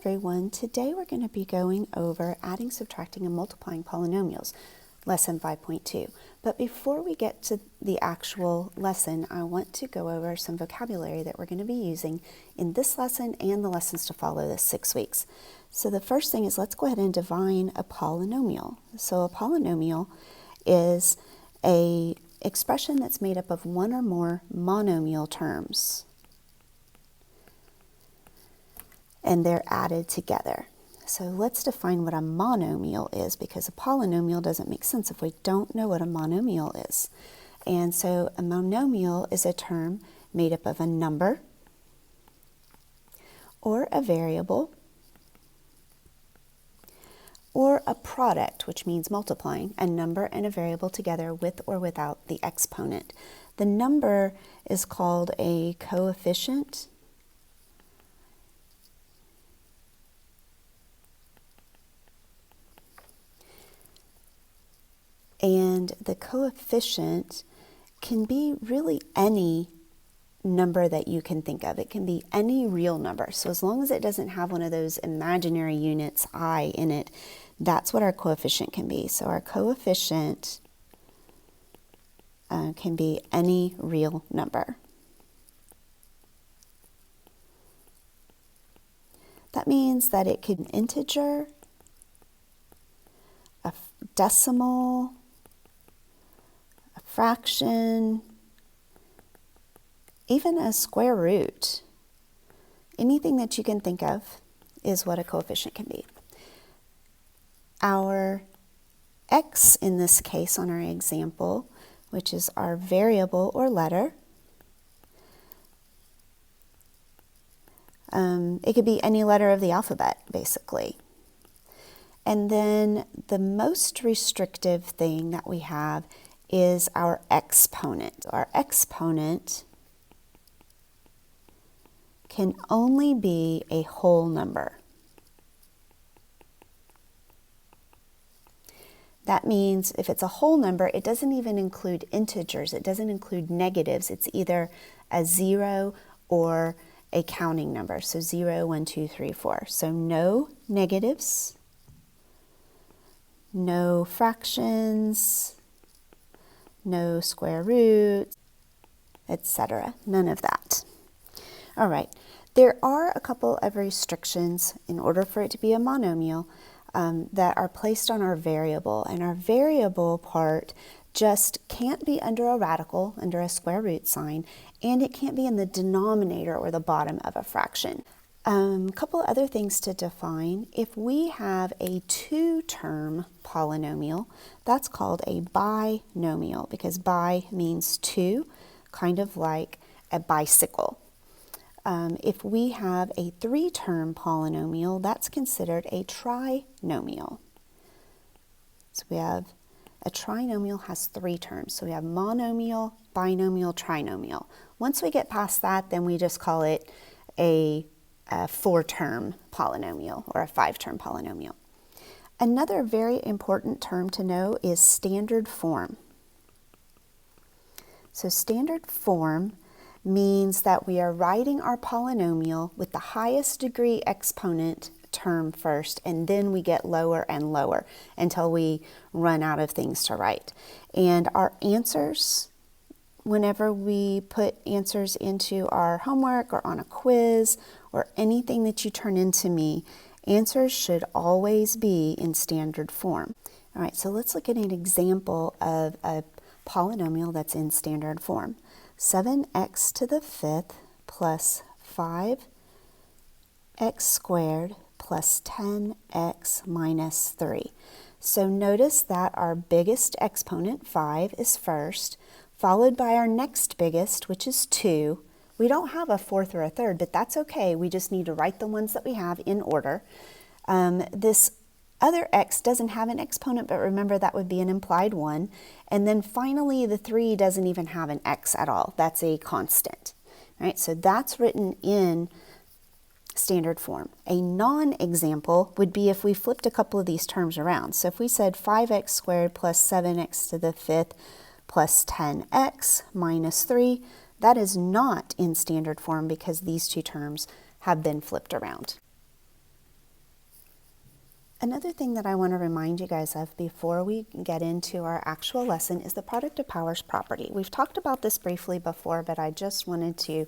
everyone, today we're going to be going over adding, subtracting, and multiplying polynomials, lesson 5.2. But before we get to the actual lesson, I want to go over some vocabulary that we're going to be using in this lesson and the lessons to follow this 6 weeks. So the first thing is, let's go ahead and define a polynomial. So a polynomial is an expression that's made up of one or more monomial terms, and they're added together. So let's define what a monomial is, because a polynomial doesn't make sense if we don't know what a monomial is. And so a monomial is a term made up of a number or a variable or a product, which means multiplying a number and a variable together with or without the exponent. The number is called a coefficient, and the coefficient can be really any number that you can think of. It can be any real number. So as long as it doesn't have one of those imaginary units, I, in it, that's what our coefficient can be. So our coefficient can be any real number. That means that it could be an integer, a decimal, a fraction, even a square root. Anything that you can think of is what a coefficient can be. Our x in this case on our example, which is our variable or letter, it could be any letter of the alphabet, basically. And then the most restrictive thing that we have is our exponent. Our exponent can only be a whole number. That means if it's a whole number, it doesn't even include integers. It doesn't include negatives. It's either a 0 or a counting number. So 0, 1, 2, 3, 4. So no negatives, no fractions, no square roots, etc. None of that. All right. There are a couple of restrictions in order for it to be a monomial that are placed on our variable, and our variable part just can't be under a radical, under a square root sign, and it can't be in the denominator or the bottom of a fraction. A couple other things to define. If we have a two-term polynomial, that's called a binomial, because bi means two, kind of like a bicycle. If we have a three-term polynomial, that's considered a trinomial. So we have a trinomial has three terms. So we have monomial, binomial, trinomial. Once we get past that, then we just call it a four-term polynomial or a five-term polynomial. Another very important term to know is standard form. So standard form means that we are writing our polynomial with the highest degree exponent term first, and then we get lower and lower until we run out of things to write. And our answers, whenever we put answers into our homework or on a quiz or anything that you turn into me, answers should always be in standard form. All right, so let's look at an example of a polynomial that's in standard form. 7x to the fifth plus 5x squared plus 10x minus 3. So notice that our biggest exponent, 5, is first, followed by our next biggest, which is 2. We don't have a fourth or a third, but that's okay. We just need to write the ones that we have in order. This other x doesn't have an exponent, but remember that would be an implied 1. And then finally, the 3 doesn't even have an x at all. That's a constant. Right? So that's written in standard form. A non-example would be if we flipped a couple of these terms around. So if we said 5x squared plus 7x to the fifth plus 10x minus 3, that is not in standard form because these two terms have been flipped around. Another thing that I want to remind you guys of before we get into our actual lesson is the product of powers property. We've talked about this briefly before, but I just wanted to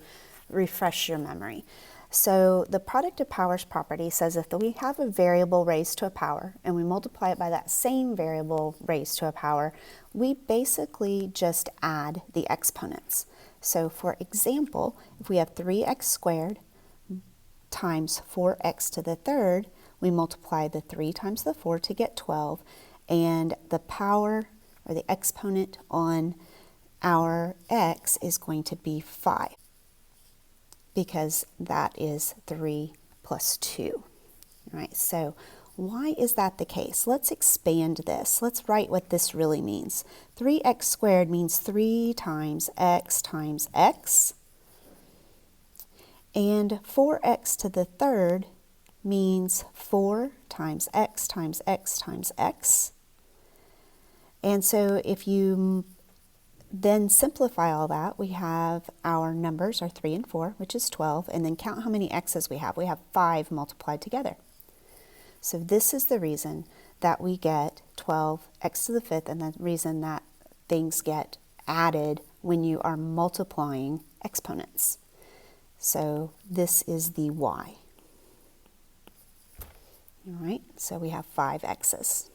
refresh your memory. So the product of powers property says if we have a variable raised to a power and we multiply it by that same variable raised to a power, we basically just add the exponents. So for example, if we have 3x squared times 4x to the third, we multiply the 3 times the 4 to get 12, and the power or the exponent on our x is going to be 5 because that is 3 plus 2. All right, so why is that the case? Let's expand this. Let's write what this really means. 3x squared means 3 times x, and 4x to the third means 4 times x times x times x. And so if you then simplify all that, we have our numbers are 3 and 4, which is 12, and then count how many x's we have. We have 5 multiplied together. So this is the reason that we get 12x to the fifth, and the reason that things get added when you are multiplying exponents. So this is the y. All right, so we have 5 x's.